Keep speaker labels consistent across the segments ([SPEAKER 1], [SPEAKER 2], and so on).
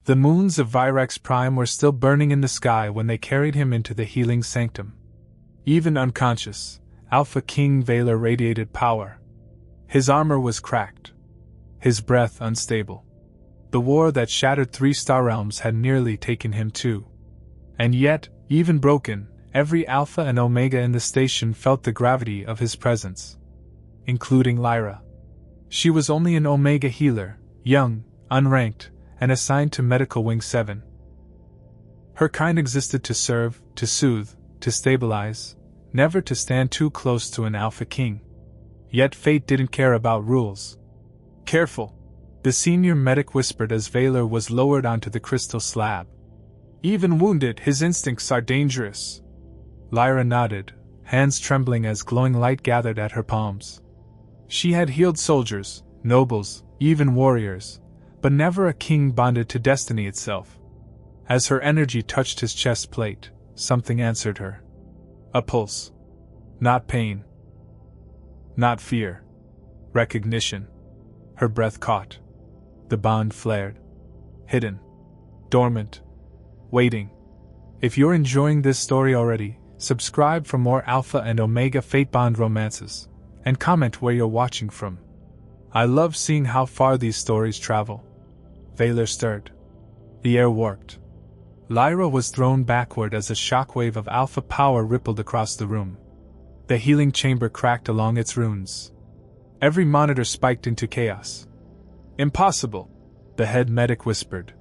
[SPEAKER 1] The moons of Virex Prime were still burning in the sky when they carried him into the healing sanctum. Even unconscious, Alpha King Valor radiated power. His armor was cracked, his breath unstable. The war that shattered 3 star realms had nearly taken him too. And yet, even broken, every Alpha and Omega in the station felt the gravity of his presence. Including Lyra. She was only an Omega healer, young, unranked, and assigned to Medical Wing 7. Her kind existed to serve, to soothe, to stabilize, never to stand too close to an Alpha King. Yet fate didn't care about rules. Careful, the senior medic whispered as Valor was lowered onto the crystal slab. Even wounded, his instincts are dangerous. Lyra nodded, hands trembling as glowing light gathered at her palms. She had healed soldiers, nobles, even warriors, but never a king bonded to destiny itself. As her energy touched his chest plate, something answered her. A pulse. Not pain. Not fear. Recognition. Her breath caught. The bond flared. Hidden. Dormant. Waiting. If you're enjoying this story already, subscribe for more Alpha and Omega Fate Bond romances, and comment where you're watching from. I love seeing how far these stories travel. Valor stirred. The air warped. Lyra was thrown backward as a shockwave of alpha power rippled across the room. The healing chamber cracked along its runes. Every monitor spiked into chaos. Impossible, the head medic whispered.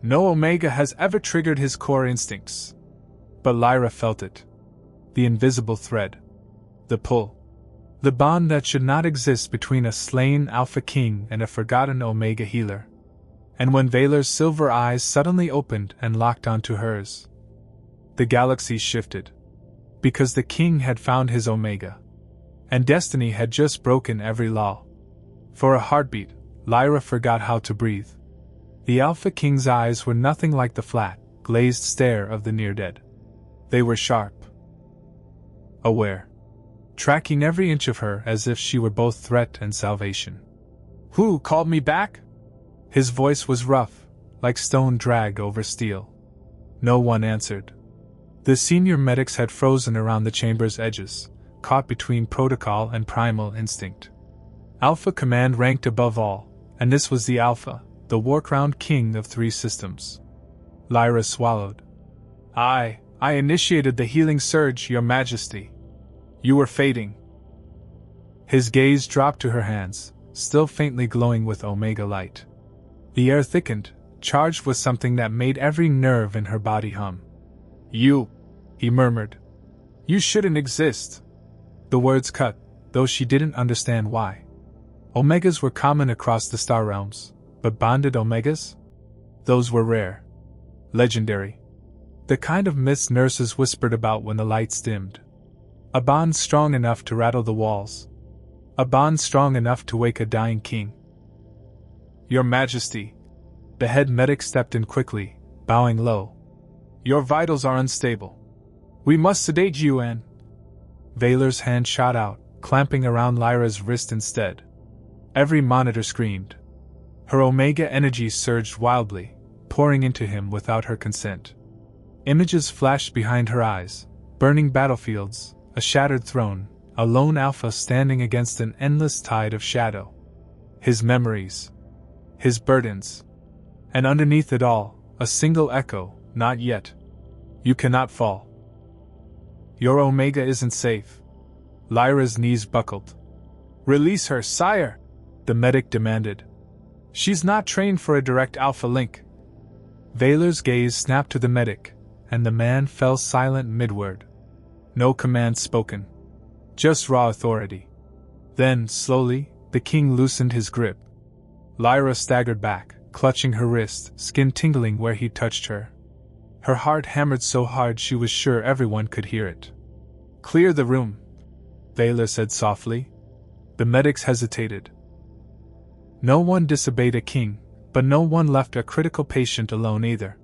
[SPEAKER 1] No Omega has ever triggered his core instincts. But Lyra felt it. The invisible thread. The pull. The bond that should not exist between a slain Alpha King and a forgotten Omega healer. And when Valor's silver eyes suddenly opened and locked onto hers, the galaxy shifted. Because the King had found his Omega. And destiny had just broken every law. For a heartbeat, Lyra forgot how to breathe. The Alpha King's eyes were nothing like the flat, glazed stare of the near-dead. They were sharp. Aware. Tracking every inch of her as if she were both threat and salvation. Who called me back? His voice was rough, like stone dragged over steel. No one answered. The senior medics had frozen around the chamber's edges, caught between protocol and primal instinct. Alpha Command ranked above all, and this was the Alpha, the war-crowned king of 3 systems. Lyra swallowed. I initiated the healing surge, Your Majesty. You were fading. His gaze dropped to her hands, still faintly glowing with Omega light. The air thickened, charged with something that made every nerve in her body hum. You, he murmured. You shouldn't exist. The words cut, though she didn't understand why. Omegas were common across the star realms, but bonded Omegas? Those were rare. Legendary. The kind of myths nurses whispered about when the lights dimmed. A bond strong enough to rattle the walls. A bond strong enough to wake a dying king. Your Majesty. The head medic stepped in quickly, bowing low. Your vitals are unstable. We must sedate you and... Valor's hand shot out, clamping around Lyra's wrist instead. Every monitor screamed. Her Omega energy surged wildly, pouring into him without her consent. Images flashed behind her eyes, burning battlefields, a shattered throne, a lone Alpha standing against an endless tide of shadow. His memories. His burdens. And underneath it all, a single echo, not yet. You cannot fall. Your Omega isn't safe. Lyra's knees buckled. Release her, sire! The medic demanded. She's not trained for a direct Alpha link. Valor's gaze snapped to the medic, and the man fell silent mid-word. No command spoken. Just raw authority. Then, slowly, the king loosened his grip. Lyra staggered back, clutching her wrist, skin tingling where he touched her. Her heart hammered so hard she was sure everyone could hear it. Clear the room, Valor said softly. The medics hesitated. No one disobeyed a king, but no one left a critical patient alone either.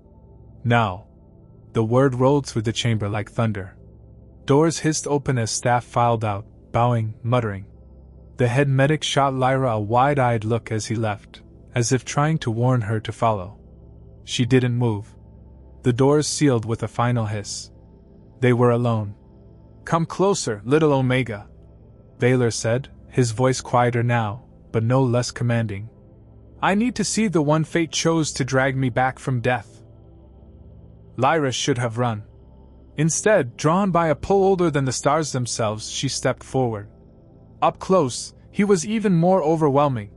[SPEAKER 1] Now. The word rolled through the chamber like thunder. Doors hissed open as staff filed out, bowing, muttering. The head medic shot Lyra a wide-eyed look as he left, as if trying to warn her to follow. She didn't move. The doors sealed with a final hiss. They were alone. "Come closer, little Omega," Valor said, his voice quieter now, but no less commanding. "I need to see the one fate chose to drag me back from death." Lyra should have run. Instead, drawn by a pull older than the stars themselves, she stepped forward. Up close, he was even more overwhelming.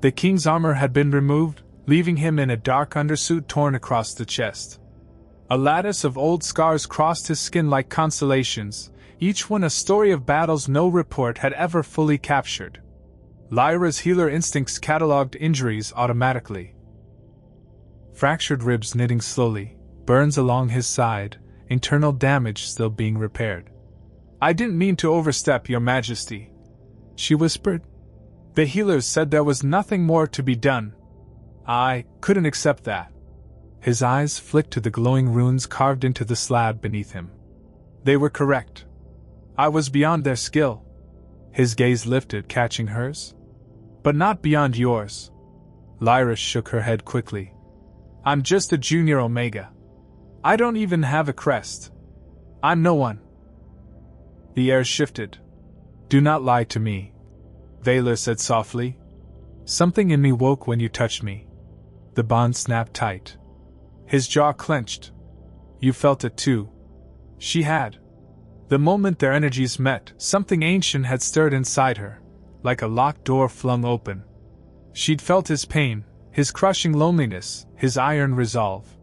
[SPEAKER 1] The king's armor had been removed, leaving him in a dark undersuit torn across the chest. A lattice of old scars crossed his skin like constellations, each one a story of battles no report had ever fully captured. Lyra's healer instincts catalogued injuries automatically. Fractured ribs knitting slowly, burns along his side, internal damage still being repaired. "I didn't mean to overstep, Your Majesty," she whispered. "The healers said there was nothing more to be done. I couldn't accept that." His eyes flicked to the glowing runes carved into the slab beneath him. They were correct. I was beyond their skill. His gaze lifted, catching hers. "But not beyond yours." Lyra shook her head quickly. "I'm just a junior Omega. I don't even have a crest. I'm no one." The air shifted. "Do not lie to me," Valor said softly. "Something in me woke when you touched me." The bond snapped tight. His jaw clenched. "You felt it too." She had. The moment their energies met, something ancient had stirred inside her, like a locked door flung open. She'd felt his pain, his crushing loneliness, his iron resolve.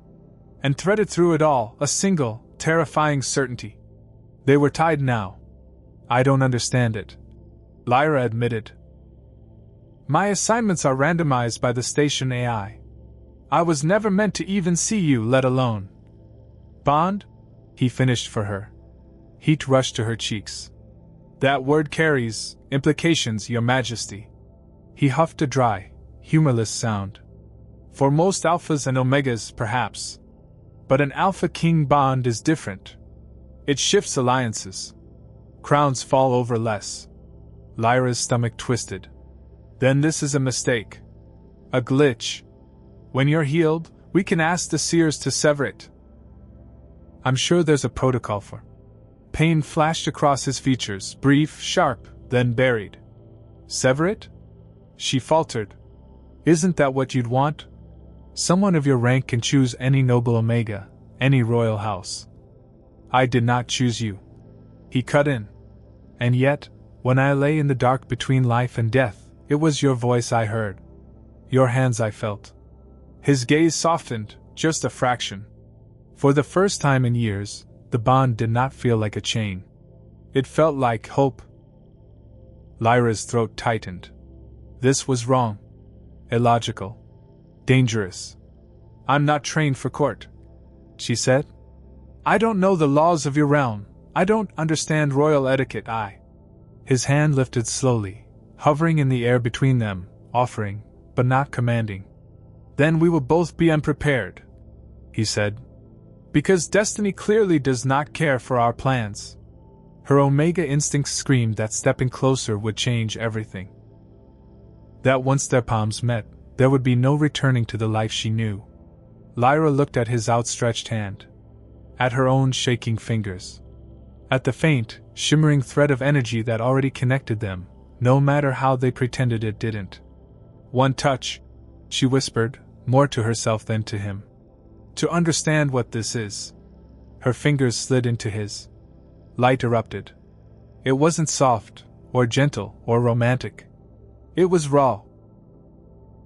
[SPEAKER 1] And threaded through it all, a single, terrifying certainty. They were tied now. "I don't understand it," Lyra admitted. "My assignments are randomized by the station AI. I was never meant to even see you, let alone." "Bond?" he finished for her. Heat rushed to her cheeks. "That word carries implications, Your Majesty." He huffed a dry, humorless sound. "For most alphas and omegas, perhaps. But an alpha-king bond is different. It shifts alliances. Crowns fall over less." Lyra's stomach twisted. "Then this is a mistake. A glitch. When you're healed, we can ask the seers to sever it." "I'm sure there's a protocol for." Pain flashed across his features, brief, sharp, then buried. "Sever it?" she faltered. "Isn't that what you'd want? Someone of your rank can choose any noble Omega, any royal house." "I did not choose you," he cut in. "And yet, when I lay in the dark between life and death, it was your voice I heard. Your hands I felt." His gaze softened, just a fraction. For the first time in years, the bond did not feel like a chain. It felt like hope. Lyra's throat tightened. This was wrong. Illogical. Dangerous. "I'm not trained for court," she said. "I don't know the laws of your realm. I don't understand royal etiquette. His hand lifted slowly, hovering in the air between them, offering, but not commanding. "Then we will both be unprepared," he said. "Because destiny clearly does not care for our plans." Her Omega instincts screamed that stepping closer would change everything. That once their palms met, there would be no returning to the life she knew. Lyra looked at his outstretched hand. At her own shaking fingers. At the faint, shimmering thread of energy that already connected them, no matter how they pretended it didn't. "One touch," she whispered, more to herself than to him. "To understand what this is." Her fingers slid into his. Light erupted. It wasn't soft, or gentle, or romantic. It was raw.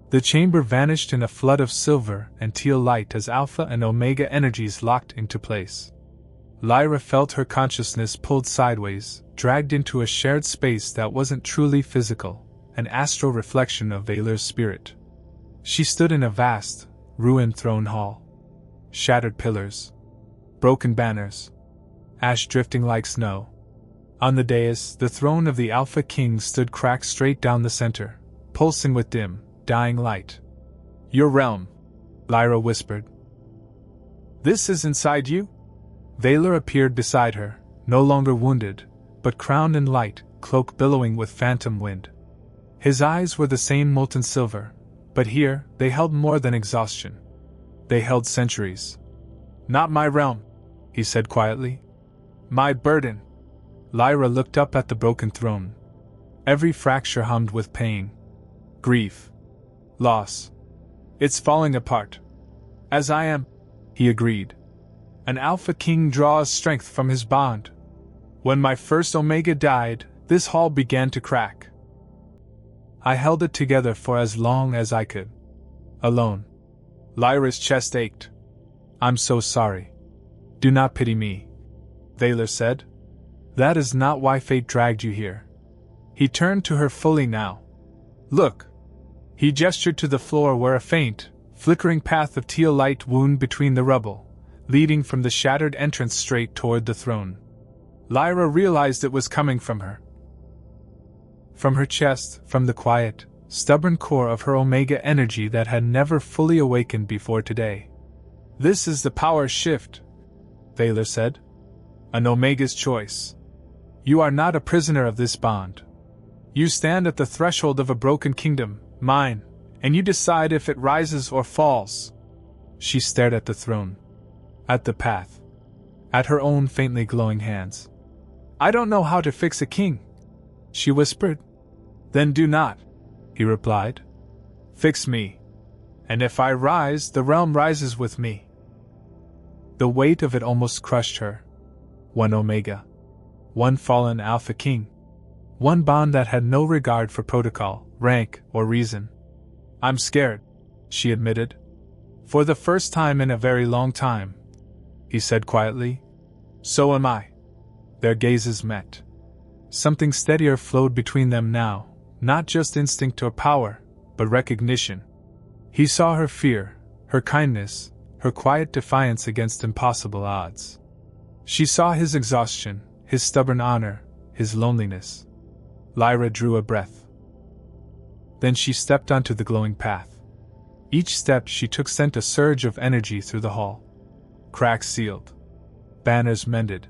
[SPEAKER 1] The chamber vanished in a flood of silver and teal light as Alpha and Omega energies locked into place. Lyra felt her consciousness pulled sideways, dragged into a shared space that wasn't truly physical, an astral reflection of Valor's spirit. She stood in a vast, ruined throne hall. Shattered pillars. Broken banners. Ash drifting like snow. On the dais, the throne of the Alpha King stood cracked straight down the center, pulsing with dim, dying light. "Your realm," Lyra whispered. "This is inside you?" Valor appeared beside her, no longer wounded, but crowned in light, cloak billowing with phantom wind. His eyes were the same molten silver, but here they held more than exhaustion. They held centuries. Not my realm, he said quietly. My burden. Lyra looked up at the broken throne. Every fracture hummed with pain. Grief. Loss. It's falling apart. As I am, he agreed. An Alpha King draws strength from his bond. When my first Omega died, this hall began to crack. I held it together for as long as I could. Alone. Lyra's chest ached. I'm so sorry. Do not pity me, Vaylor said. That is not why fate dragged you here. He turned to her fully now. Look. He gestured to the floor where a faint, flickering path of teal light wound between the rubble, leading from the shattered entrance straight toward the throne. Lyra realized it was coming from her. From her chest, from the quiet, stubborn core of her Omega energy that had never fully awakened before today. This is the power shift, Vaylor said. An Omega's choice. You are not a prisoner of this bond. You stand at the threshold of a broken kingdom, mine, and you decide if it rises or falls. She stared at the throne. At the path. At her own faintly glowing hands. I don't know how to fix a king, she whispered. Then do not, he replied. Fix me. And if I rise, the realm rises with me. The weight of it almost crushed her. One Omega. One fallen Alpha King. One bond that had no regard for protocol, rank, or reason. I'm scared, she admitted. For the first time in a very long time, he said quietly. So am I. Their gazes met. Something steadier flowed between them now, not just instinct or power, but recognition. He saw her fear, her kindness, her quiet defiance against impossible odds. She saw his exhaustion, his stubborn honor, his loneliness. Lyra drew a breath. Then she stepped onto the glowing path. Each step she took sent a surge of energy through the hall. Cracks sealed. Banners mended.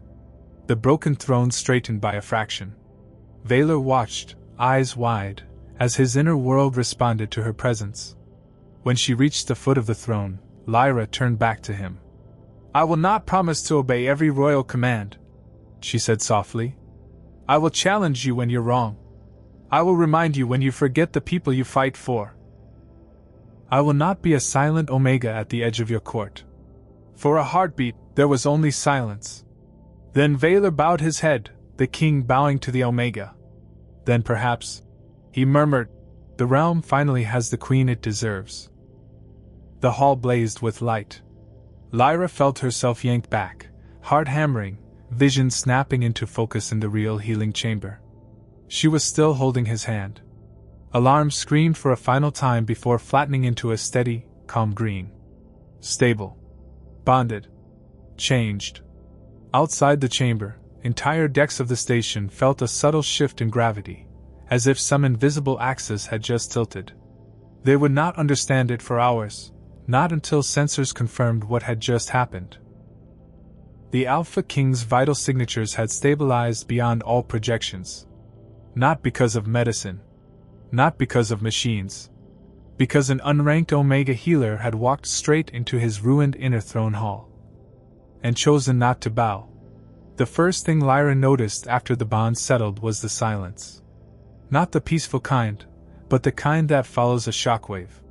[SPEAKER 1] The broken throne straightened by a fraction. Vaylor watched, eyes wide, as his inner world responded to her presence. When she reached the foot of the throne, Lyra turned back to him. I will not promise to obey every royal command, she said softly. I will challenge you when you're wrong. I will remind you when you forget the people you fight for. I will not be a silent Omega at the edge of your court. For a heartbeat, there was only silence. Then Vaylor bowed his head, the king bowing to the Omega. Then perhaps, he murmured, the realm finally has the queen it deserves. The hall blazed with light. Lyra felt herself yanked back, heart hammering, vision snapping into focus in the real healing chamber. She was still holding his hand. Alarm screamed for a final time before flattening into a steady, calm green. Stable. Bonded. Changed. Outside the chamber, entire decks of the station felt a subtle shift in gravity, as if some invisible axis had just tilted. They would not understand it for hours, not until sensors confirmed what had just happened. The Alpha King's vital signatures had stabilized beyond all projections. Not because of medicine. Not because of machines. Because an unranked Omega healer had walked straight into his ruined inner throne hall. And chosen not to bow. The first thing Lyra noticed after the bond settled was the silence. Not the peaceful kind, but the kind that follows a shockwave.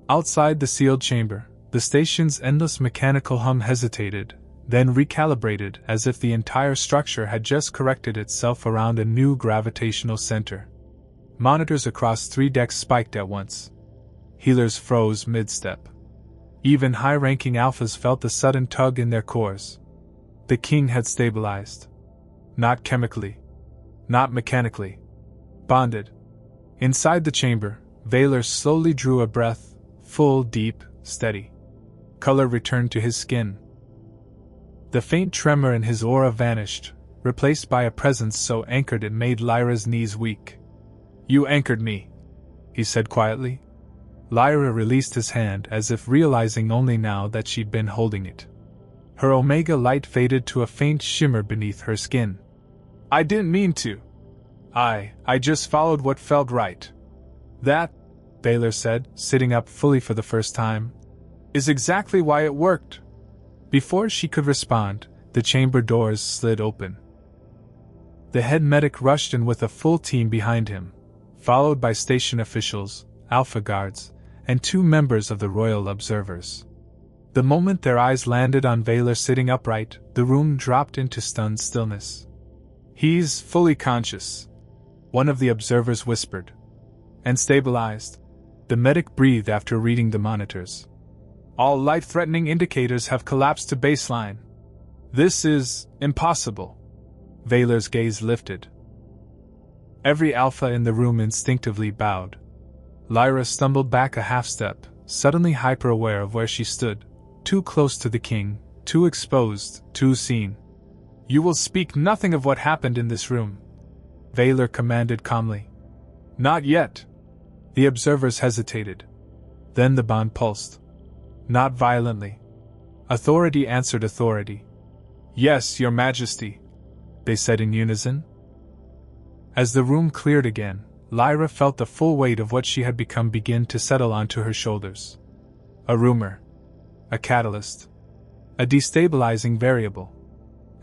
[SPEAKER 1] Outside the sealed chamber, the station's endless mechanical hum hesitated, then recalibrated as if the entire structure had just corrected itself around a new gravitational center. Monitors across 3 decks spiked at once. Healers froze mid-step. Even high-ranking alphas felt the sudden tug in their cores. The king had stabilized. Not chemically. Not mechanically. Bonded. Inside the chamber, Vaylor slowly drew a breath, full, deep, steady. Color returned to his skin. The faint tremor in his aura vanished, replaced by a presence so anchored it made Lyra's knees weak. You anchored me, he said quietly. Lyra released his hand as if realizing only now that she'd been holding it. Her Omega light faded to a faint shimmer beneath her skin. I didn't mean to. I just followed what felt right. That, Vaylor said, sitting up fully for the first time. is exactly why it worked. Before she could respond, the chamber doors slid open. The head medic rushed in with a full team behind him, followed by station officials, Alpha guards, and 2 members of the Royal Observers. The moment their eyes landed on Vaylor sitting upright, the room dropped into stunned stillness. "He's fully conscious," one of the observers whispered. "And stabilized," the medic breathed after reading the monitors. "All life-threatening indicators have collapsed to baseline. This is impossible." Vaylor's gaze lifted. Every Alpha in the room instinctively bowed. Lyra stumbled back a half-step, suddenly hyper-aware of where she stood. Too close to the king, too exposed, too seen. "You will speak nothing of what happened in this room," Vaylor commanded calmly. "Not yet." The observers hesitated. Then the bond pulsed. Not violently. Authority answered authority. "Yes, Your Majesty," they said in unison. As the room cleared again, Lyra felt the full weight of what she had become begin to settle onto her shoulders. A rumor. A catalyst. A destabilizing variable.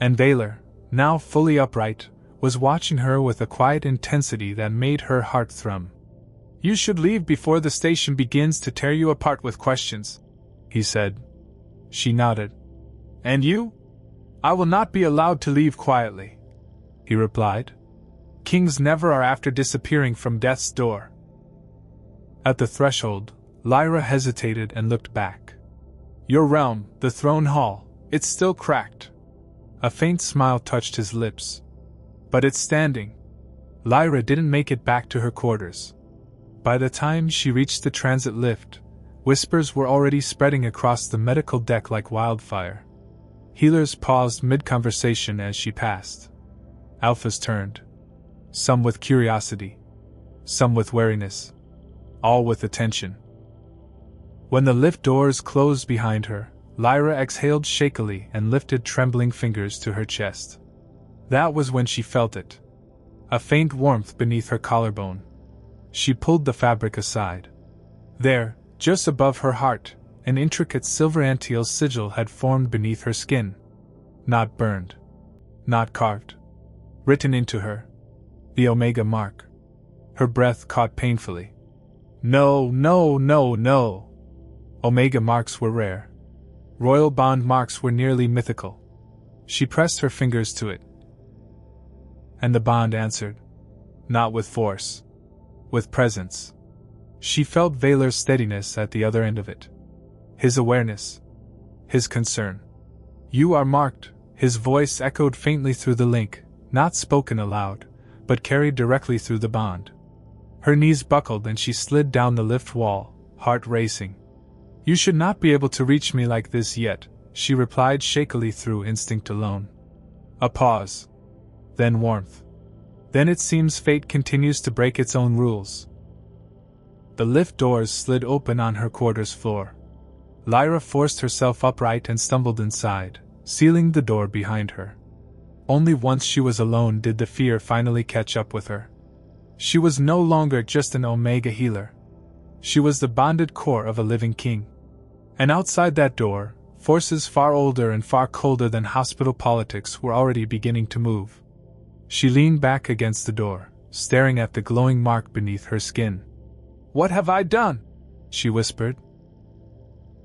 [SPEAKER 1] And Vaylor, now fully upright, was watching her with a quiet intensity that made her heart thrum. "You should leave before the station begins to tear you apart with questions," he said. She nodded. "And you?" "I will not be allowed to leave quietly," he replied. "Kings never are after disappearing from death's door." At the threshold, Lyra hesitated and looked back. "Your realm, the throne hall, it's still cracked." A faint smile touched his lips. "But it's standing." Lyra didn't make it back to her quarters. By the time she reached the transit lift, whispers were already spreading across the medical deck like wildfire. Healers paused mid-conversation as she passed. Alphas turned. Some with curiosity. Some with wariness. All with attention. When the lift doors closed behind her, Lyra exhaled shakily and lifted trembling fingers to her chest. That was when she felt it. A faint warmth beneath her collarbone. She pulled the fabric aside. There, just above her heart, an intricate silver anteal sigil had formed beneath her skin. Not burned. Not carved. Written into her. The Omega mark. Her breath caught painfully. No, no, no, no. Omega marks were rare. Royal bond marks were nearly mythical. She pressed her fingers to it. And the bond answered. Not with force. With presence. She felt Vaylor's steadiness at the other end of it. His awareness. His concern. "You are marked," his voice echoed faintly through the link, not spoken aloud, but carried directly through the bond. Her knees buckled and she slid down the lift wall, heart racing. "You should not be able to reach me like this yet," she replied shakily through instinct alone. A pause. Then warmth. "Then it seems fate continues to break its own rules." The lift doors slid open on her quarters floor. Lyra forced herself upright and stumbled inside, sealing the door behind her. Only once she was alone did the fear finally catch up with her. She was no longer just an Omega healer. She was the bonded core of a living king. And outside that door, forces far older and far colder than hospital politics were already beginning to move. She leaned back against the door, staring at the glowing mark beneath her skin. "What have I done?" she whispered.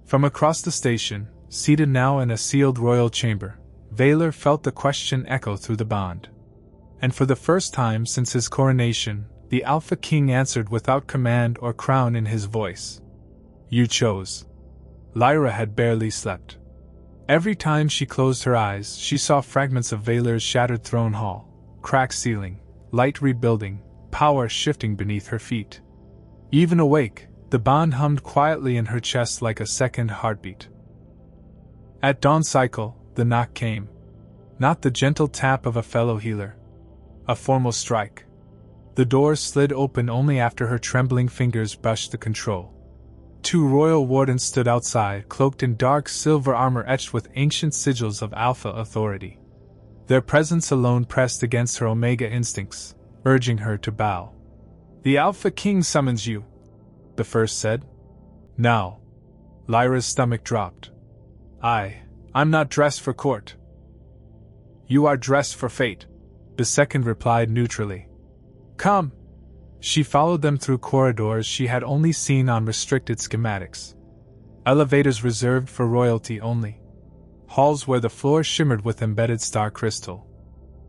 [SPEAKER 1] From across the station, seated now in a sealed royal chamber, Vaylor felt the question echo through the bond. And for the first time since his coronation, the Alpha King answered without command or crown in his voice. "You chose." Lyra had barely slept. Every time she closed her eyes, she saw fragments of Vaylor's shattered throne hall, cracked ceiling, light rebuilding, power shifting beneath her feet. Even awake, the bond hummed quietly in her chest like a second heartbeat. At dawn cycle, the knock came. Not the gentle tap of a fellow healer. A formal strike. The door slid open only after her trembling fingers brushed the control. 2 royal wardens stood outside, cloaked in dark silver armor etched with ancient sigils of Alpha authority. Their presence alone pressed against her Omega instincts, urging her to bow. "The Alpha King summons you," the first said. "Now." Lyra's stomach dropped. I'm not dressed for court. You are dressed for fate, the second replied neutrally. Come. She followed them through corridors she had only seen on restricted schematics. Elevators reserved for royalty only. Halls where the floor shimmered with embedded star crystal.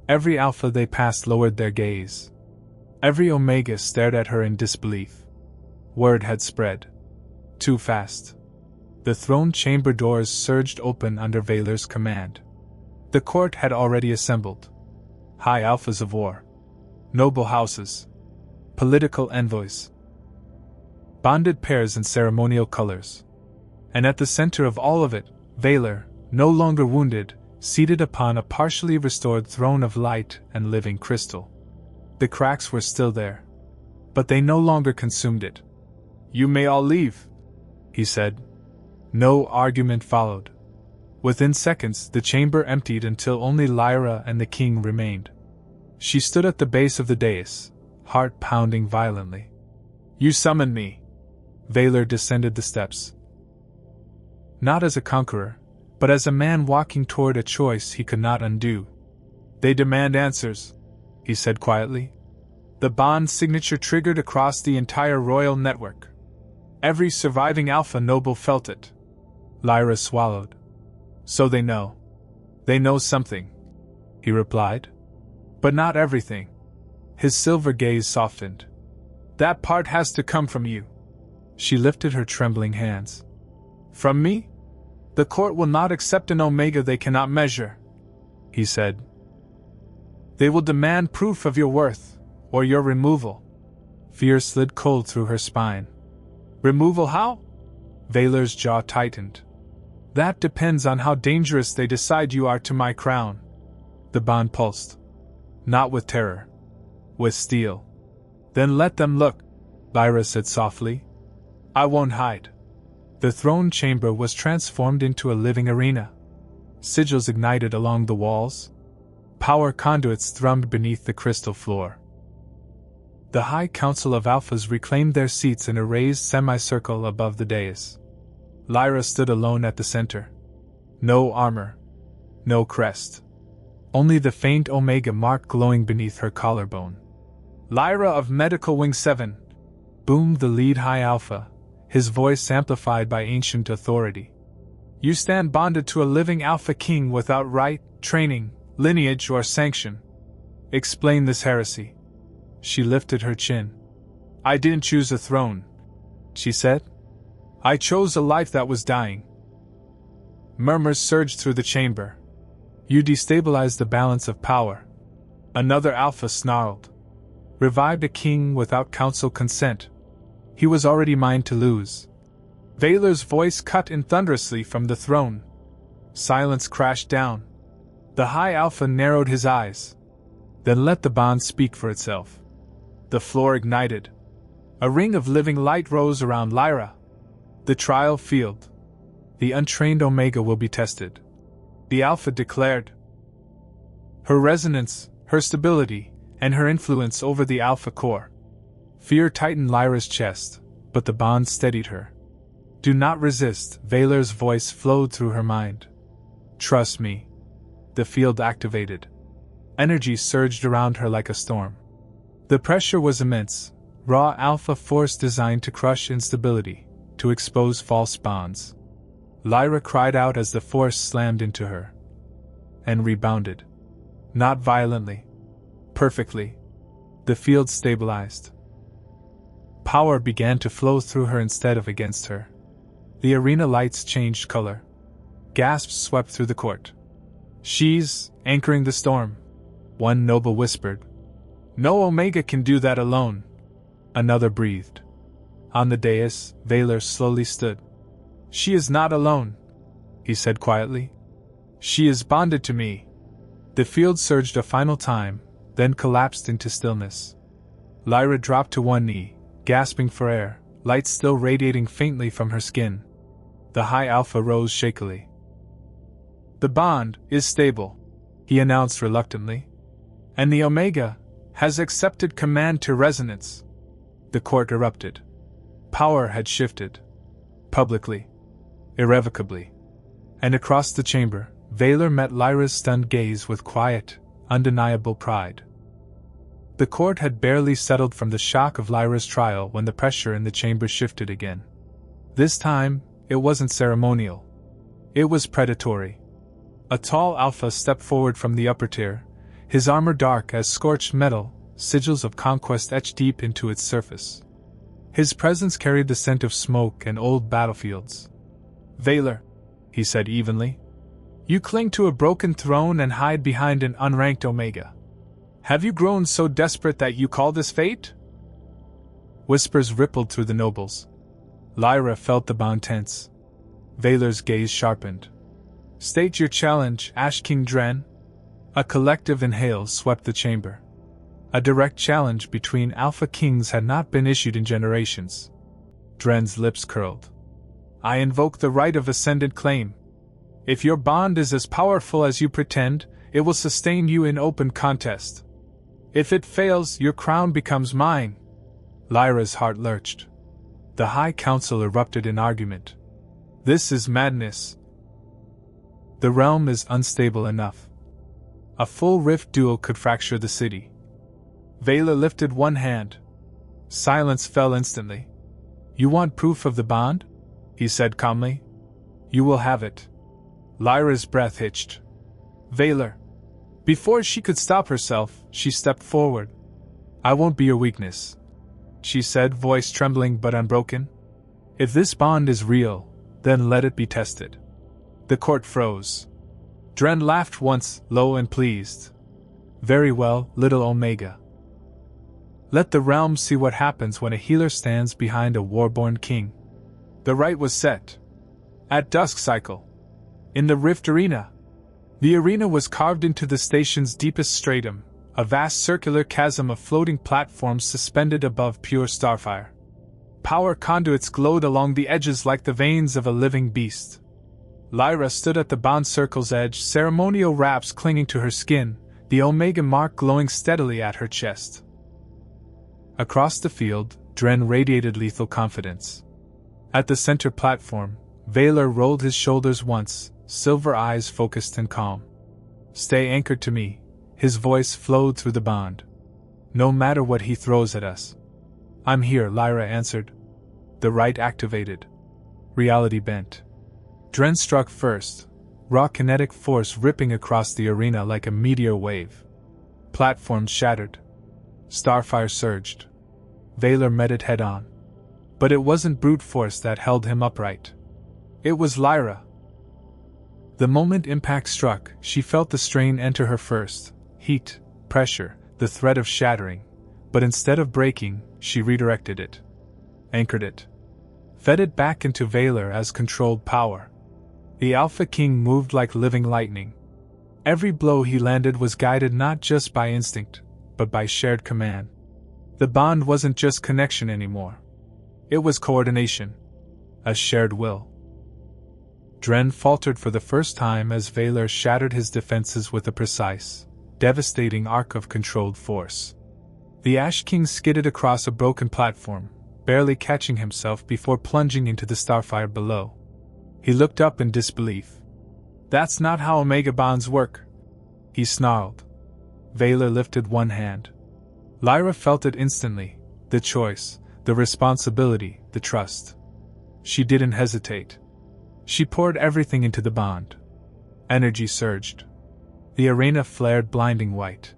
[SPEAKER 1] Every alpha they passed lowered their gaze. Every omega stared at her in disbelief. Word had spread. Too fast. The throne chamber doors surged open under Vaylor's command. The court had already assembled. High alphas of war. Noble houses. Political envoys. Bonded pairs in ceremonial colors. And at the center of all of it, Vaylor, no longer wounded, seated upon a partially restored throne of light and living crystal. The cracks were still there, but they no longer consumed it. You may all leave, he said. No argument followed. Within seconds, the chamber emptied until only Lyra and the king remained. She stood at the base of the dais, heart pounding violently. You summoned me. Vaylor descended the steps. Not as a conqueror, but as a man walking toward a choice he could not undo. They demand answers, he said quietly. The bond signature triggered across the entire royal network. Every surviving alpha noble felt it. Lyra swallowed. So they know. They know something, he replied. But not everything. His silver gaze softened. That part has to come from you. She lifted her trembling hands. From me? The court will not accept an omega they cannot measure, he said. They will demand proof of your worth, or your removal. Fear slid cold through her spine. Removal how? Vaylor's jaw tightened. That depends on how dangerous they decide you are to my crown. The bond pulsed. Not with terror. With steel. Then let them look, Lyra said softly. I won't hide. The throne chamber was transformed into a living arena. Sigils ignited along the walls. Power conduits thrummed beneath the crystal floor. The High Council of Alphas reclaimed their seats in a raised semicircle above the dais. Lyra stood alone at the center. No armor. No crest. Only the faint omega mark glowing beneath her collarbone. Lyra of Medical Wing 7, boomed the lead High Alpha, his voice amplified by ancient authority. You stand bonded to a living Alpha King without right, training, lineage, or sanction. Explain this heresy. She lifted her chin. I didn't choose a throne, she said. I chose a life that was dying. Murmurs surged through the chamber. You destabilized the balance of power. Another Alpha snarled. Revived a king without council consent. He was already mine to lose. Vaylor's voice cut in thunderously from the throne. Silence crashed down. The High Alpha narrowed his eyes. Then let the bond speak for itself. The floor ignited. A ring of living light rose around Lyra. The trial field. The untrained Omega will be tested. The Alpha declared. Her resonance, her stability, and her influence over the Alpha core. Fear tightened Lyra's chest, but the bond steadied her. Do not resist, Vaylor's voice flowed through her mind. Trust me. The field activated. Energy surged around her like a storm. The pressure was immense, raw Alpha force designed to crush instability, to expose false bonds. Lyra cried out as the force slammed into her. And rebounded. Not violently. Perfectly. The field stabilized. Power began to flow through her instead of against her. The arena lights changed color. Gasps swept through the court. She's anchoring the storm, one noble whispered. No Omega can do that alone. Another breathed. On the dais, Vaylor slowly stood. She is not alone, he said quietly. She is bonded to me. The field surged a final time, then collapsed into stillness. Lyra dropped to one knee, gasping for air, light still radiating faintly from her skin. The High Alpha rose shakily. The bond is stable, he announced reluctantly. And the Omega has accepted command to resonance. The court erupted. Power had shifted. Publicly. irrevocably. And across the chamber, Valor met Lyra's stunned gaze with quiet, undeniable pride. The court had barely settled from the shock of Lyra's trial when the pressure in the chamber shifted again. This time, it wasn't ceremonial. It was predatory. A tall alpha stepped forward from the upper tier, his armor dark as scorched metal, sigils of conquest etched deep into its surface. His presence carried the scent of smoke and old battlefields. "Valor," he said evenly, "you cling to a broken throne and hide behind an unranked Omega. Have you grown so desperate that you call this fate?" Whispers rippled through the nobles. Lyra felt the bond tense. Valor's gaze sharpened. "State your challenge, Ash King Dren." A collective inhale swept the chamber. A direct challenge between Alpha Kings had not been issued in generations. Dren's lips curled. "I invoke the right of ascendant claim. If your bond is as powerful as you pretend, it will sustain you in open contest. If it fails, your crown becomes mine." Lyra's heart lurched. The High Council erupted in argument. "This is madness. The realm is unstable enough. A full rift duel could fracture the city." Valor lifted one hand. Silence fell instantly. "You want proof of the bond?" he said calmly. "You will have it." Lyra's breath hitched. "Valor." Before she could stop herself, she stepped forward. "I won't be your weakness," she said, voice trembling but unbroken. "If this bond is real, then let it be tested." The court froze. Dren laughed once, low and pleased. "Very well, little Omega. Let the realm see what happens when a healer stands behind a war-born king." The rite was set. At dusk cycle. In the Rift Arena. The arena was carved into the station's deepest stratum, a vast circular chasm of floating platforms suspended above pure starfire. Power conduits glowed along the edges like the veins of a living beast. Lyra stood at the bond circle's edge, ceremonial wraps clinging to her skin, the Omega mark glowing steadily at her chest. Across the field, Dren radiated lethal confidence. At the center platform, Valor rolled his shoulders once, silver eyes focused and calm. "Stay anchored to me," his voice flowed through the bond. "No matter what he throws at us." "I'm here," Lyra answered. The rite activated. Reality bent. Dren struck first, raw kinetic force ripping across the arena like a meteor wave. Platforms shattered. Starfire surged. Valor met it head-on. But it wasn't brute force that held him upright. It was Lyra. The moment impact struck, she felt the strain enter her first, heat, pressure, the threat of shattering, but instead of breaking, she redirected it. Anchored it. Fed it back into Valor as controlled power. The Alpha King moved like living lightning. Every blow he landed was guided not just by instinct, but by shared command. The bond wasn't just connection anymore. It was coordination. A shared will. Dren faltered for the first time as Valor shattered his defenses with a precise, devastating arc of controlled force. The Ash King skidded across a broken platform, barely catching himself before plunging into the starfire below. He looked up in disbelief. "That's not how Omega bonds work," he snarled. Valor lifted one hand. Lyra felt it instantly, the choice, the responsibility, the trust. She didn't hesitate. She poured everything into the bond. Energy surged. The arena flared blinding white.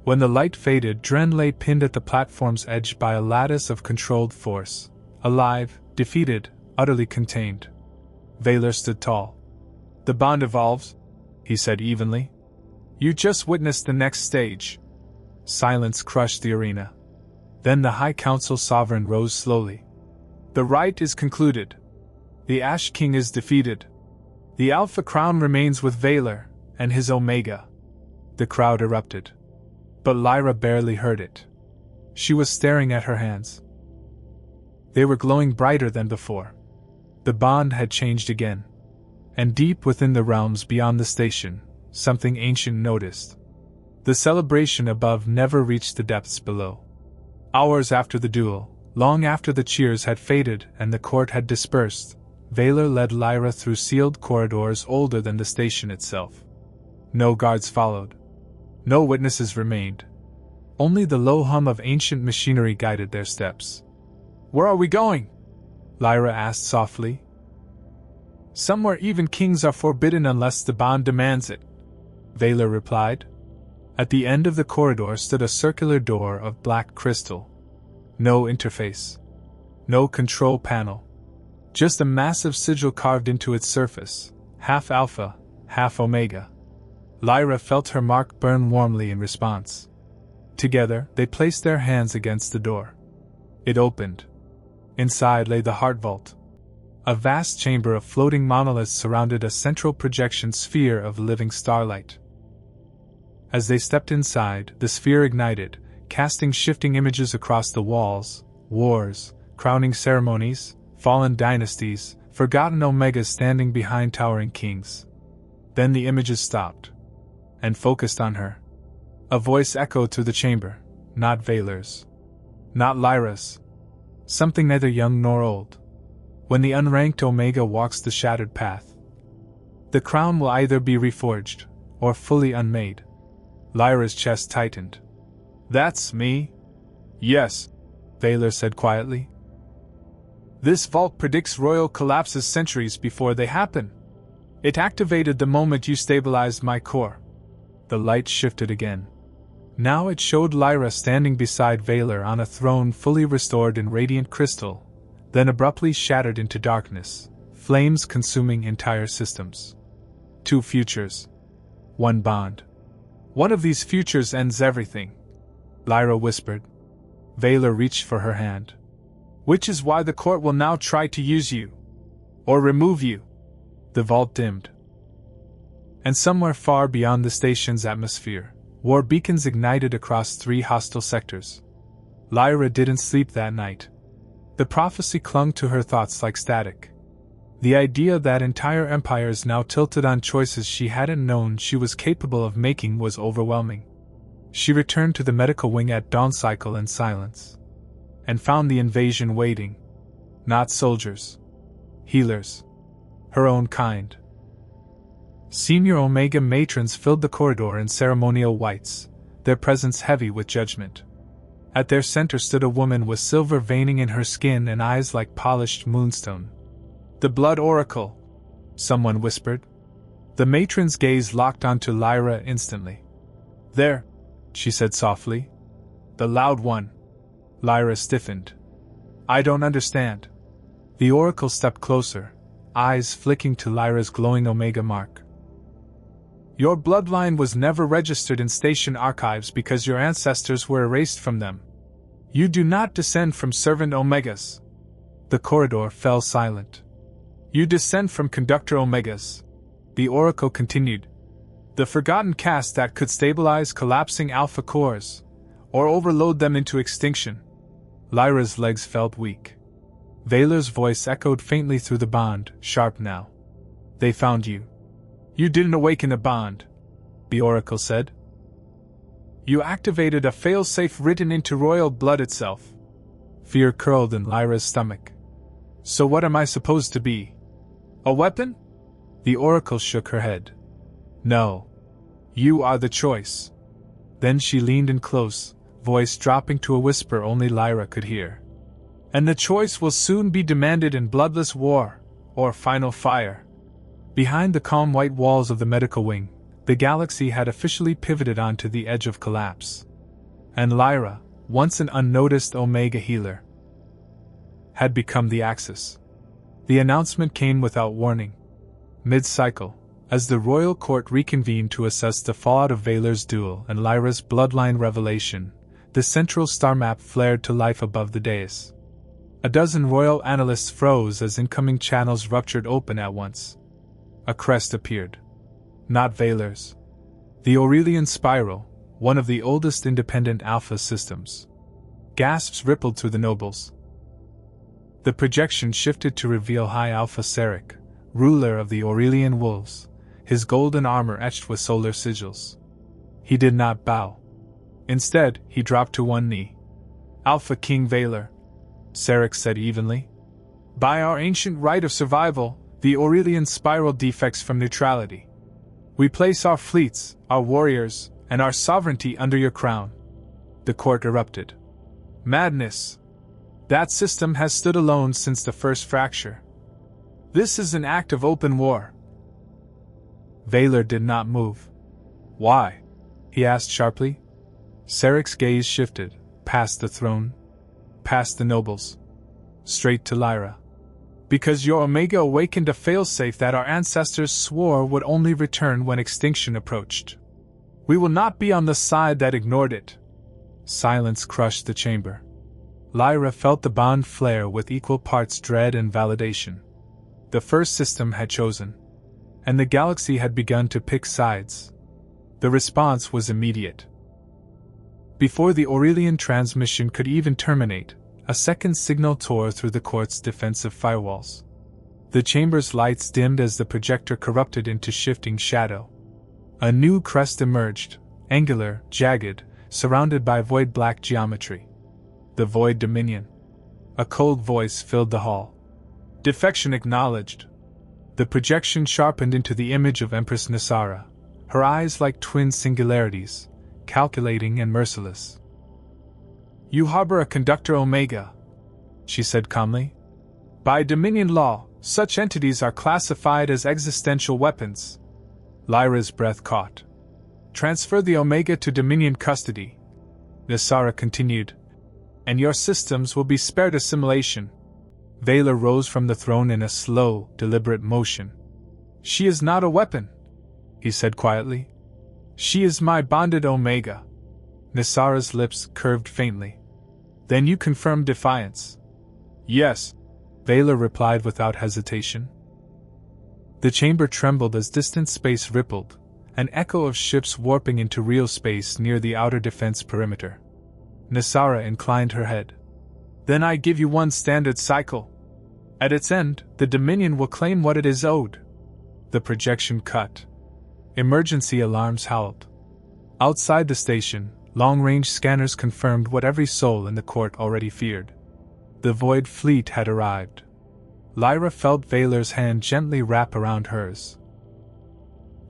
[SPEAKER 1] When the light faded, Dren lay pinned at the platform's edge by a lattice of controlled force, alive, defeated, utterly contained. Valor stood tall. "The bond evolves," he said evenly. "You just witnessed the next stage." Silence crushed the arena. Then the High Council sovereign rose slowly. "The rite is concluded. The Ash King is defeated. The Alpha Crown remains with Valor and his Omega." The crowd erupted. But Lyra barely heard it. She was staring at her hands. They were glowing brighter than before. The bond had changed again. And deep within the realms beyond the station, something ancient noticed. The celebration above never reached the depths below. Hours after the duel, long after the cheers had faded and the court had dispersed, Valor led Lyra through sealed corridors older than the station itself. No guards followed. No witnesses remained. Only the low hum of ancient machinery guided their steps. "Where are we going?" Lyra asked softly. "Somewhere even kings are forbidden unless the bond demands it," Valor replied. At the end of the corridor stood a circular door of black crystal. No interface. No control panel. Just a massive sigil carved into its surface, half alpha, half omega. Lyra felt her mark burn warmly in response. Together, they placed their hands against the door. It opened. Inside lay the Heart Vault. A vast chamber of floating monoliths surrounded a central projection sphere of living starlight. As they stepped inside, the sphere ignited, casting shifting images across the walls: wars, crowning ceremonies, fallen dynasties, forgotten omegas standing behind towering kings. Then the images stopped and focused on her. A voice echoed through the chamber, not Valor's, not Lyra's, something neither young nor old. "When the unranked omega walks the shattered path, the crown will either be reforged or fully unmade." Lyra's chest tightened. "That's me." "Yes," Valor said quietly. "This vault predicts royal collapses centuries before they happen. It activated the moment you stabilized my core." The light shifted again. Now it showed Lyra standing beside Valor on a throne fully restored in radiant crystal, then abruptly shattered into darkness, flames consuming entire systems. Two futures. One bond. "One of these futures ends everything," Lyra whispered. Valor reached for her hand. "Which is why the court will now try to use you. Or remove you." The vault dimmed. And somewhere far beyond the station's atmosphere, war beacons ignited across 3 hostile sectors. Lyra didn't sleep that night. The prophecy clung to her thoughts like static. The idea that entire empires now tilted on choices she hadn't known she was capable of making was overwhelming. She returned to the medical wing at dawn cycle in silence. And found the invasion waiting. Not soldiers. Healers. Her own kind. Senior Omega matrons filled the corridor in ceremonial whites, their presence heavy with judgment. At their center stood a woman with silver veining in her skin and eyes like polished moonstone. "The Blood Oracle," someone whispered. The matron's gaze locked onto Lyra instantly. "There," she said softly. "The loud one." Lyra stiffened. "I don't understand." The oracle stepped closer, eyes flicking to Lyra's glowing Omega mark. "Your bloodline was never registered in station archives because your ancestors were erased from them. You do not descend from servant Omegas." The corridor fell silent. "You descend from conductor Omegas," the oracle continued. "The forgotten caste that could stabilize collapsing alpha cores, or overload them into extinction." Lyra's legs felt weak. Valor's voice echoed faintly through the bond, sharp now. "They found you. You didn't awaken a bond," the oracle said. "You activated a failsafe written into royal blood itself." Fear curled in Lyra's stomach. "So what am I supposed to be? A weapon?" The oracle shook her head. "No. You are the choice." Then she leaned in close, voice dropping to a whisper only Lyra could hear. "And the choice will soon be demanded in bloodless war, or final fire." Behind the calm white walls of the medical wing, the galaxy had officially pivoted onto the edge of collapse. And Lyra, once an unnoticed Omega healer, had become the axis. The announcement came without warning. Mid-cycle, as the royal court reconvened to assess the fallout of Valor's duel and Lyra's bloodline revelation, the central star map flared to life above the dais. A dozen royal analysts froze as incoming channels ruptured open at once. A crest appeared. Not Valor's. The Aurelian Spiral, one of the oldest independent alpha systems. Gasps rippled through the nobles. The projection shifted to reveal High Alpha Seric, ruler of the Aurelian Wolves, his golden armor etched with solar sigils. He did not bow. Instead, he dropped to one knee. "Alpha King Valor," Seric said evenly. By our ancient right of survival, the Aurelian spiral defects from neutrality. We place our fleets, our warriors, and our sovereignty under your crown. The court erupted. Madness! That system has stood alone since the first fracture. This is an act of open war. Valor did not move. Why? He asked sharply. Sarek's gaze shifted, past the throne, past the nobles, straight to Lyra. Because your Omega awakened a failsafe that our ancestors swore would only return when extinction approached. We will not be on the side that ignored it. Silence crushed the chamber. Lyra felt the bond flare with equal parts dread and validation. The first system had chosen, and the galaxy had begun to pick sides. The response was immediate. Before the Aurelian transmission could even terminate, a second signal tore through the court's defensive firewalls. The chamber's lights dimmed as the projector corrupted into shifting shadow. A new crest emerged, angular, jagged, surrounded by void-black geometry. The Void Dominion. A cold voice filled the hall. Defection acknowledged. The projection sharpened into the image of Empress Nisara, her eyes like twin singularities, calculating and merciless. You harbor a conductor Omega, she said calmly. By Dominion law, such entities are classified as existential weapons. Lyra's breath caught. Transfer the Omega to Dominion custody, Nisara continued, and your systems will be spared assimilation. Valor rose from the throne in a slow, deliberate motion. She is not a weapon, he said quietly. She is my bonded Omega. Nisara's lips curved faintly. Then you confirm defiance. Yes, Valor replied without hesitation. The chamber trembled as distant space rippled, an echo of ships warping into real space near the outer defense perimeter. Nisara inclined her head. Then I give you one standard cycle. At its end, the Dominion will claim what it is owed. The projection cut. Emergency alarms howled. Outside the station, long-range scanners confirmed what every soul in the court already feared. The Void Fleet had arrived. Lyra felt Valor's hand gently wrap around hers.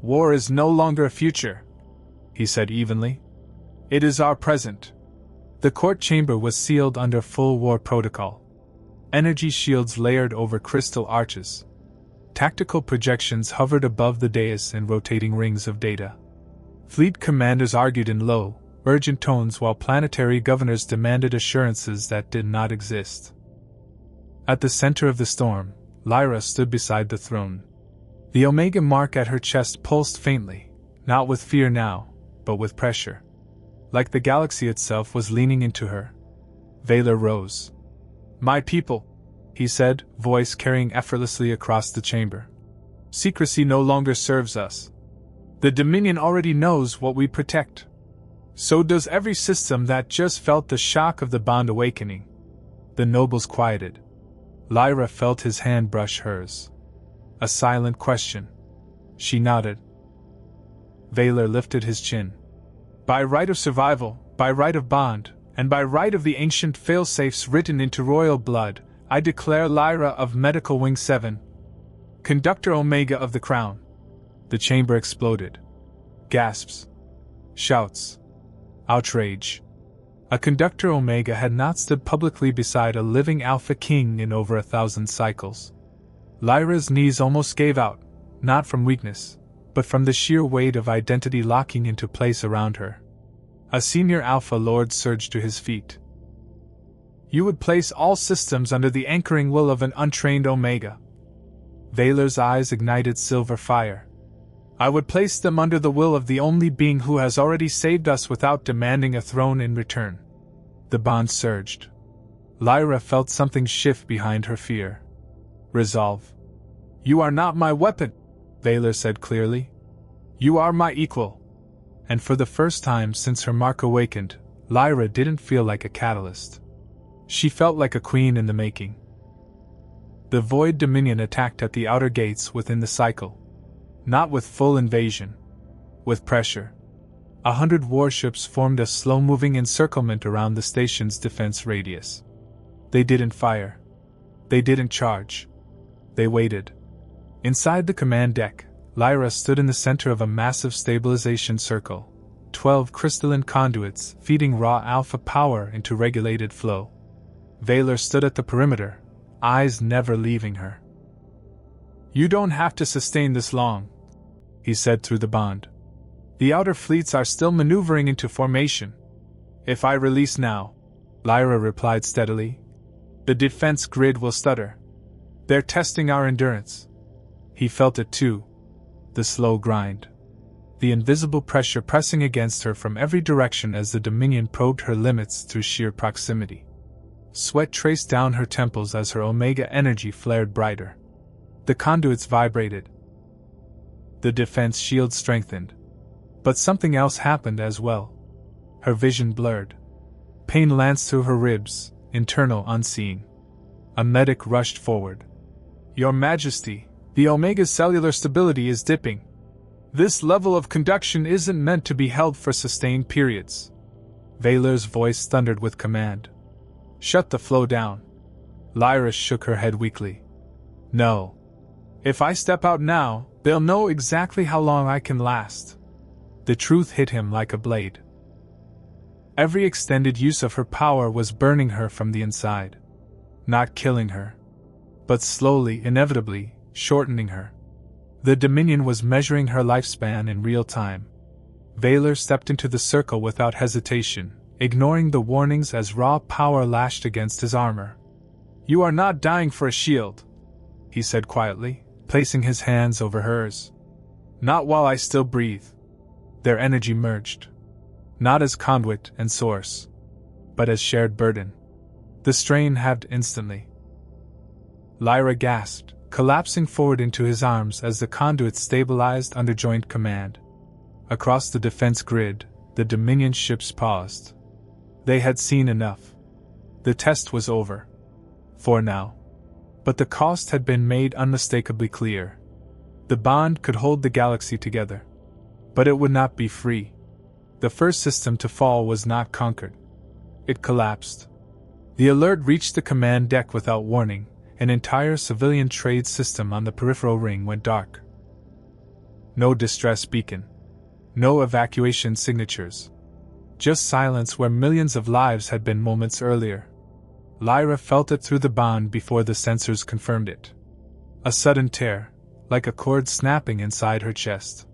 [SPEAKER 1] War is no longer a future, he said evenly. It is our present. The court chamber was sealed under full war protocol. Energy shields layered over crystal arches. Tactical projections hovered above the dais in rotating rings of data. Fleet commanders argued in low, urgent tones while planetary governors demanded assurances that did not exist. At the center of the storm, Lyra stood beside the throne. The Omega mark at her chest pulsed faintly, not with fear now, but with pressure. Like the galaxy itself was leaning into her. Valor rose. My people, he said, voice carrying effortlessly across the chamber. Secrecy no longer serves us. The Dominion already knows what we protect. So does every system that just felt the shock of the bond awakening. The nobles quieted. Lyra felt his hand brush hers. A silent question. She nodded. Valor lifted his chin. By right of survival, by right of bond, and by right of the ancient failsafes written into royal blood, I declare Lyra of Medical Wing 7, Conductor Omega of the Crown. The chamber exploded. Gasps. Shouts. Outrage. A Conductor Omega had not stood publicly beside a living Alpha King in over 1,000 cycles. Lyra's knees almost gave out, not from weakness, but from the sheer weight of identity locking into place around her. A senior Alpha Lord surged to his feet. You would place all systems under the anchoring will of an untrained Omega. Valor's eyes ignited silver fire. I would place them under the will of the only being who has already saved us without demanding a throne in return. The bond surged. Lyra felt something shift behind her fear. Resolve. You are not my weapon, Valor said clearly. You are my equal. And for the first time since her mark awakened, Lyra didn't feel like a catalyst. She felt like a queen in the making. The Void Dominion attacked at the outer gates within the cycle. Not with full invasion. With pressure. 100 warships formed a slow-moving encirclement around the station's defense radius. They didn't fire. They didn't charge. They waited. Inside the command deck, Lyra stood in the center of a massive stabilization circle, 12 crystalline conduits feeding raw alpha power into regulated flow. Valor stood at the perimeter, eyes never leaving her. "You don't have to sustain this long," he said through the bond. "The outer fleets are still maneuvering into formation. If I release now," Lyra replied steadily, "the defense grid will stutter. They're testing our endurance." He felt it too. The slow grind. The invisible pressure pressing against her from every direction as the Dominion probed her limits through sheer proximity. Sweat traced down her temples as her Omega energy flared brighter. The conduits vibrated. The defense shield strengthened. But something else happened as well. Her vision blurred. Pain lanced through her ribs, internal unseeing. A medic rushed forward. "Your Majesty, the Omega's cellular stability is dipping. This level of conduction isn't meant to be held for sustained periods." Valor's voice thundered with command. "Shut the flow down." Lyra shook her head weakly. "No. If I step out now, they'll know exactly how long I can last." The truth hit him like a blade. Every extended use of her power was burning her from the inside. Not killing her, but slowly, inevitably, shortening her. The Dominion was measuring her lifespan in real time. Valor stepped into the circle without hesitation, ignoring the warnings as raw power lashed against his armor. "You are not dying for a shield," he said quietly, placing his hands over hers. "Not while I still breathe." Their energy merged. Not as conduit and source, but as shared burden. The strain halved instantly. Lyra gasped, collapsing forward into his arms as the conduit stabilized under joint command. Across the defense grid, the Dominion ships paused. They had seen enough. The test was over. For now. But the cost had been made unmistakably clear. The bond could hold the galaxy together. But it would not be free. The first system to fall was not conquered. It collapsed. The alert reached the command deck without warning. An entire civilian trade system on the peripheral ring went dark. No distress beacon. No evacuation signatures. Just silence where millions of lives had been moments earlier. Lyra felt it through the bond before the sensors confirmed it. A sudden tear, like a cord snapping inside her chest.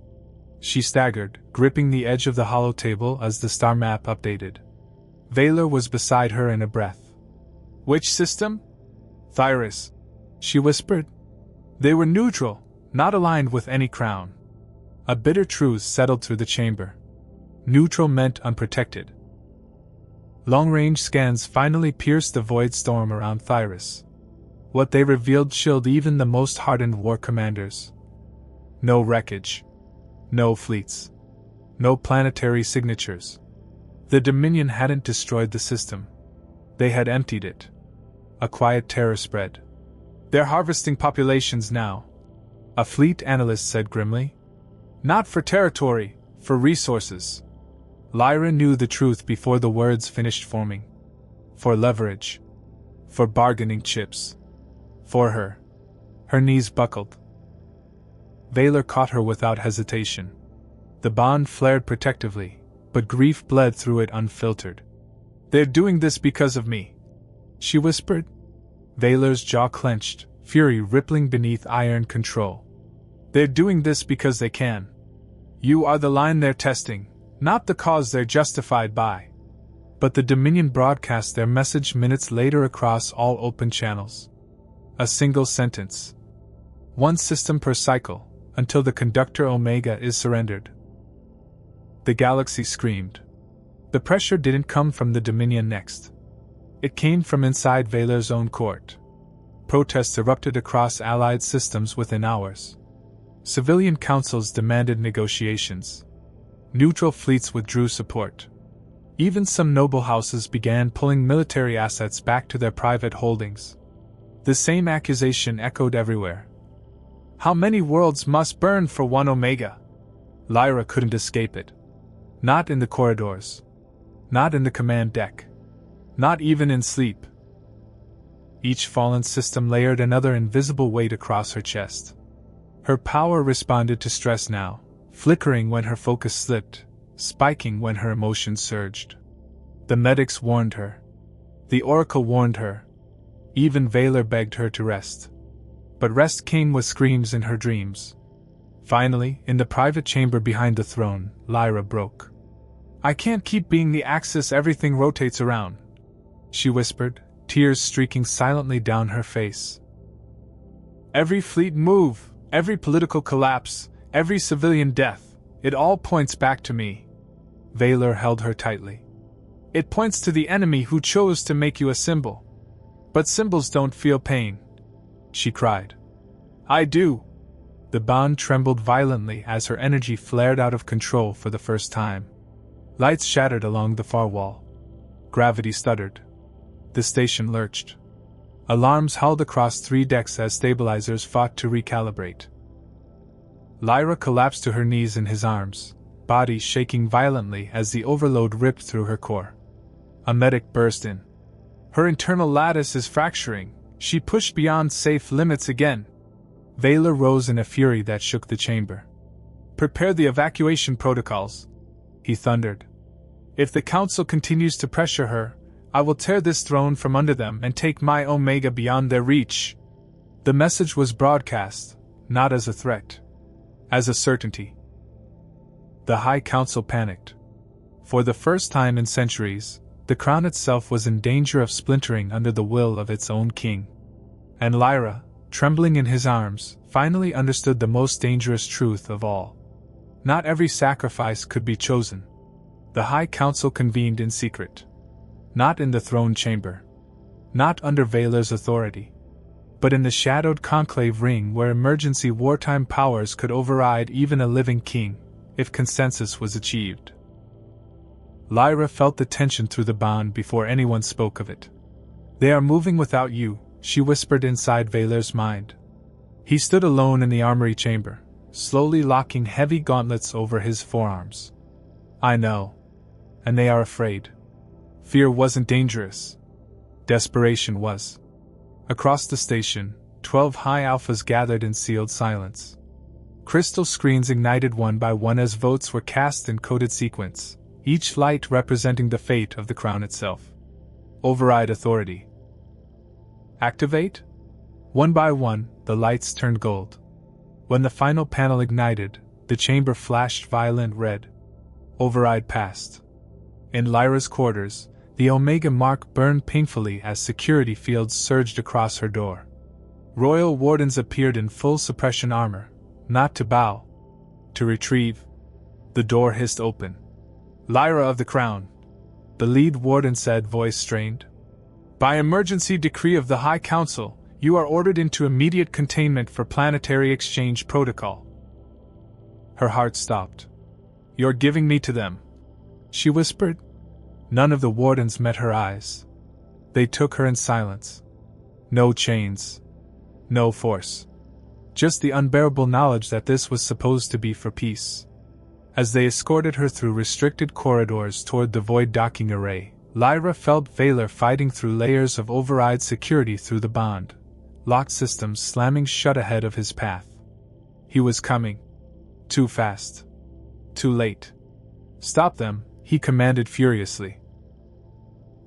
[SPEAKER 1] She staggered, gripping the edge of the hollow table as the star map updated. Valor was beside her in a breath. "Which system?" "Thyris," she whispered. They were neutral, not aligned with any crown. A bitter truth settled through the chamber. Neutral meant unprotected. Long-range scans finally pierced the void storm around Thyris. What they revealed chilled even the most hardened war commanders. No wreckage. No fleets. No planetary signatures. The Dominion hadn't destroyed the system. They had emptied it. A quiet terror spread. "They're harvesting populations now," a fleet analyst said grimly. "Not for territory, for resources." Lyra knew the truth before the words finished forming. For leverage. For bargaining chips. For her. Her knees buckled. Valor caught her without hesitation. The bond flared protectively, but grief bled through it unfiltered. "They're doing this because of me," she whispered. Valor's jaw clenched, fury rippling beneath iron control. "They're doing this because they can. You are the line they're testing, not the cause they're justified by." But the Dominion broadcast their message minutes later across all open channels. A single sentence. One system per cycle, until the conductor Omega is surrendered. The galaxy screamed. The pressure didn't come from the Dominion next. It came from inside Valor's own court. Protests erupted across Allied systems within hours. Civilian councils demanded negotiations. Neutral fleets withdrew support. Even some noble houses began pulling military assets back to their private holdings. The same accusation echoed everywhere. How many worlds must burn for one Omega? Lyra couldn't escape it. Not in the corridors. Not in the command deck. Not even in sleep. Each fallen system layered another invisible weight across her chest. Her power responded to stress now, flickering when her focus slipped, spiking when her emotions surged. The medics warned her. The Oracle warned her. Even Valor begged her to rest. But rest came with screams in her dreams. Finally, in the private chamber behind the throne, Lyra broke. "I can't keep being the axis everything rotates around," she whispered, tears streaking silently down her face. "Every fleet move, every political collapse, every civilian death, it all points back to me." Valor held her tightly. "It points to the enemy who chose to make you a symbol. But symbols don't feel pain," she cried. "I do." The bond trembled violently as her energy flared out of control for the first time. Lights shattered along the far wall. Gravity stuttered. The station lurched. Alarms howled across 3 decks as stabilizers fought to recalibrate. Lyra collapsed to her knees in his arms, body shaking violently as the overload ripped through her core. A medic burst in. "Her internal lattice is fracturing. She pushed beyond safe limits again." Valor rose in a fury that shook the chamber. "Prepare the evacuation protocols," he thundered. "If the Council continues to pressure her, I will tear this throne from under them and take my Omega beyond their reach." The message was broadcast, not as a threat, as a certainty. The High Council panicked. For the first time in centuries, the crown itself was in danger of splintering under the will of its own king. And Lyra, trembling in his arms, finally understood the most dangerous truth of all. Not every sacrifice could be chosen. The High Council convened in secret. Not in the throne chamber. Not under Valor's authority. But in the shadowed conclave ring where emergency wartime powers could override even a living king, if consensus was achieved. Lyra felt the tension through the bond before anyone spoke of it. "They are moving without you," she whispered inside Valor's mind. He stood alone in the armory chamber, slowly locking heavy gauntlets over his forearms. "I know. And they are afraid." Fear wasn't dangerous. Desperation was. Across the station, 12 high alphas gathered in sealed silence. Crystal screens ignited one by one as votes were cast in coded sequence, each light representing the fate of the crown itself. Override authority. Activate? One by one, the lights turned gold. When the final panel ignited, the chamber flashed violent red. Override passed. In Lyra's quarters, the Omega mark burned painfully as security fields surged across her door. Royal wardens appeared in full suppression armor, not to bow, to retrieve. The door hissed open. "Lyra of the Crown," the lead warden said, voice strained. "By emergency decree of the High Council, you are ordered into immediate containment for planetary exchange protocol." Her heart stopped. "You're giving me to them," she whispered. None of the wardens met her eyes. They took her in silence. No chains. No force. Just the unbearable knowledge that this was supposed to be for peace. As they escorted her through restricted corridors toward the void docking array, Lyra felt Valor fighting through layers of override security through the bond, locked systems slamming shut ahead of his path. He was coming. Too fast. Too late. "Stop them," he commanded furiously.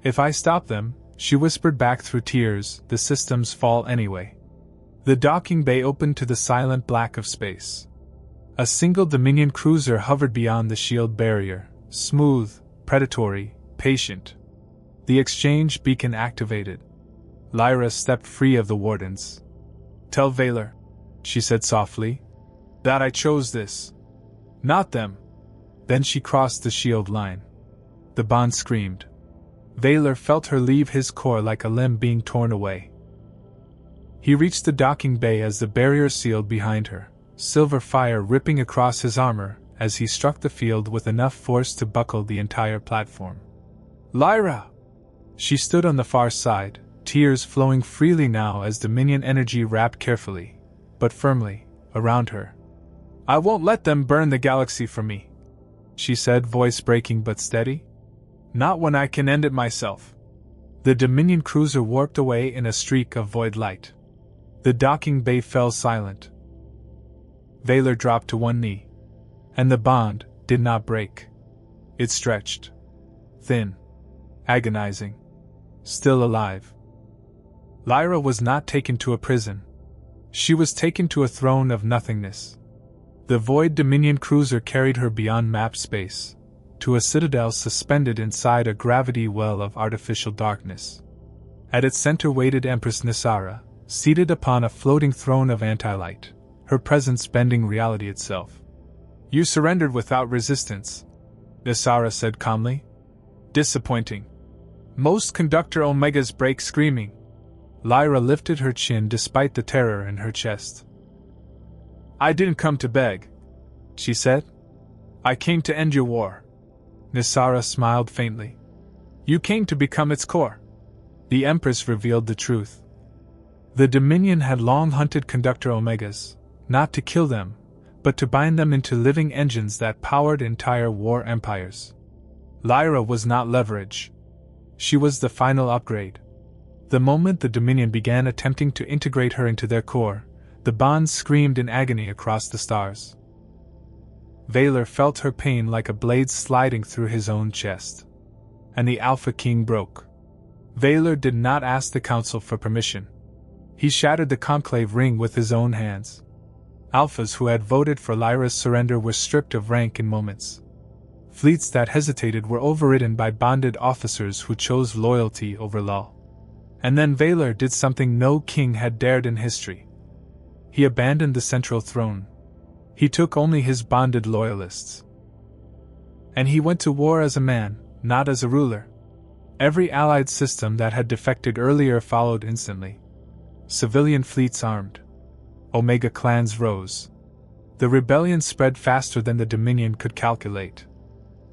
[SPEAKER 1] "If I stop them," she whispered back through tears, "the systems fall anyway." The docking bay opened to the silent black of space. A single Dominion cruiser hovered beyond the shield barrier, smooth, predatory, patient. The exchange beacon activated. Lyra stepped free of the wardens. "Tell Valor," she said softly, "that I chose this. Not them." Then she crossed the shield line. The bond screamed. Valor felt her leave his core like a limb being torn away. He reached the docking bay as the barrier sealed behind her, silver fire ripping across his armor as he struck the field with enough force to buckle the entire platform. "Lyra!" She stood on the far side, tears flowing freely now as Dominion energy wrapped carefully, but firmly, around her. "I won't let them burn the galaxy for me," she said, voice breaking but steady. "Not when I can end it myself." The Dominion cruiser warped away in a streak of void light. The docking bay fell silent. Valor dropped to one knee. And the bond did not break. It stretched. Thin. Agonizing. Still alive. Lyra was not taken to a prison. She was taken to a throne of nothingness. The Void Dominion cruiser carried her beyond map space, to a citadel suspended inside a gravity well of artificial darkness. At its center waited Empress Nisara, seated upon a floating throne of anti-light, her presence bending reality itself. "You surrendered without resistance," Nisara said calmly. "Disappointing. Most Conductor Omegas break screaming." Lyra lifted her chin despite the terror in her chest. "I didn't come to beg," she said. "I came to end your war." Nisara smiled faintly. "You came to become its core." The Empress revealed the truth. The Dominion had long hunted Conductor Omegas, not to kill them, but to bind them into living engines that powered entire war empires. Lyra was not leverage. She was the final upgrade. The moment the Dominion began attempting to integrate her into their core, the bond screamed in agony across the stars. Valor felt her pain like a blade sliding through his own chest. And the Alpha King broke. Valor did not ask the Council for permission. He shattered the conclave ring with his own hands. Alphas who had voted for Lyra's surrender were stripped of rank in moments. Fleets that hesitated were overridden by bonded officers who chose loyalty over law. And then Valor did something no king had dared in history. He abandoned the central throne. He took only his bonded loyalists. And he went to war as a man, not as a ruler. Every allied system that had defected earlier followed instantly. Civilian fleets armed. Omega clans rose. The rebellion spread faster than the Dominion could calculate.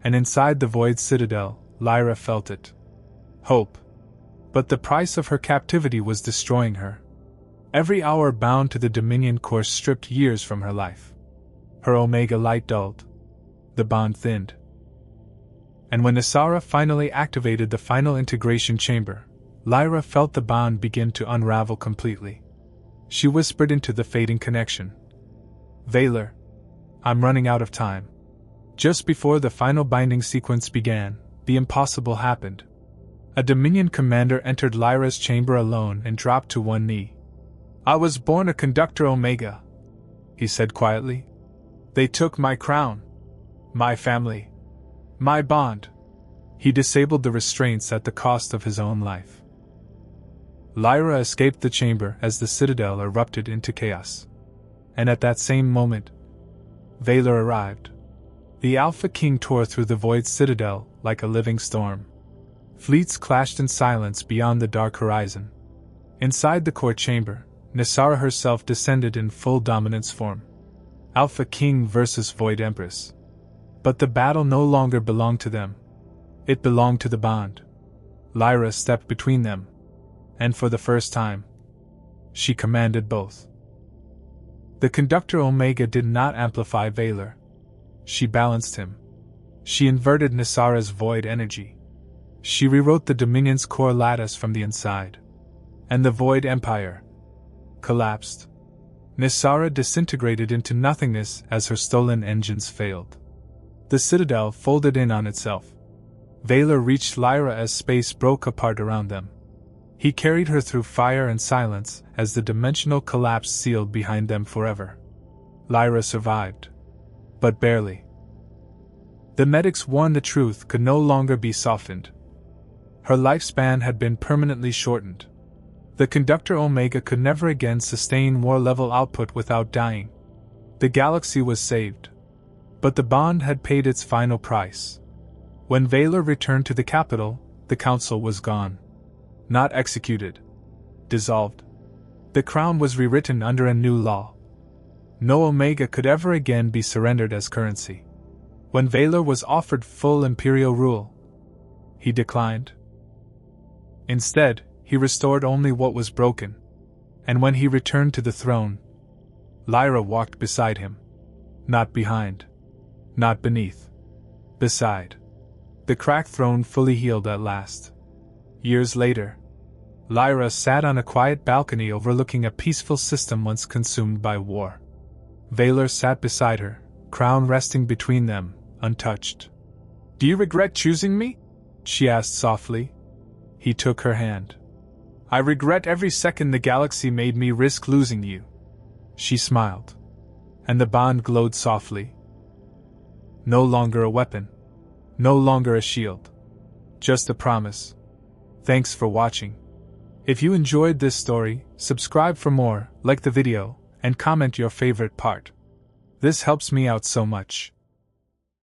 [SPEAKER 1] And inside the Void Citadel, Lyra felt it. Hope. But the price of her captivity was destroying her. Every hour bound to the Dominion course stripped years from her life. Her Omega light dulled. The bond thinned. And when Nisara finally activated the final integration chamber, Lyra felt the bond begin to unravel completely. She whispered into the fading connection. "Valor, I'm running out of time." Just before the final binding sequence began, the impossible happened. A Dominion commander entered Lyra's chamber alone and dropped to one knee. "I was born a Conductor Omega," he said quietly. "They took my crown, my family, my bond." He disabled the restraints at the cost of his own life. Lyra escaped the chamber as the citadel erupted into chaos. And at that same moment, Valor arrived. The Alpha King tore through the Void Citadel like a living storm. Fleets clashed in silence beyond the dark horizon. Inside the core chamber, Nisara herself descended in full dominance form. Alpha King versus Void Empress. But the battle no longer belonged to them. It belonged to the bond. Lyra stepped between them. And for the first time, she commanded both. The Conductor Omega did not amplify Valor. She balanced him. She inverted Nisara's void energy. She rewrote the Dominion's core lattice from the inside. And the Void Empire collapsed. Nisara disintegrated into nothingness as her stolen engines failed. The Citadel folded in on itself. Valor reached Lyra as space broke apart around them. He carried her through fire and silence as the dimensional collapse sealed behind them forever. Lyra survived. But barely. The medics warned the truth could no longer be softened. Her lifespan had been permanently shortened. The Conductor Omega could never again sustain war-level output without dying. The galaxy was saved. But the bond had paid its final price. When Valor returned to the capital, the council was gone. Not executed. Dissolved. The crown was rewritten under a new law. No Omega could ever again be surrendered as currency. When Valor was offered full imperial rule, he declined. Instead, he restored only what was broken. And when he returned to the throne, Lyra walked beside him. Not behind. Not beneath. Beside. The cracked throne fully healed at last. Years later, Lyra sat on a quiet balcony overlooking a peaceful system once consumed by war. Valor sat beside her, crown resting between them, untouched. "Do you regret choosing me?" she asked softly. He took her hand. "I regret every second the galaxy made me risk losing you." She smiled. And the bond glowed softly. No longer a weapon. No longer a shield. Just a promise. Thanks for watching. If you enjoyed this story, subscribe for more, like the video, and comment your favorite part. This helps me out so much.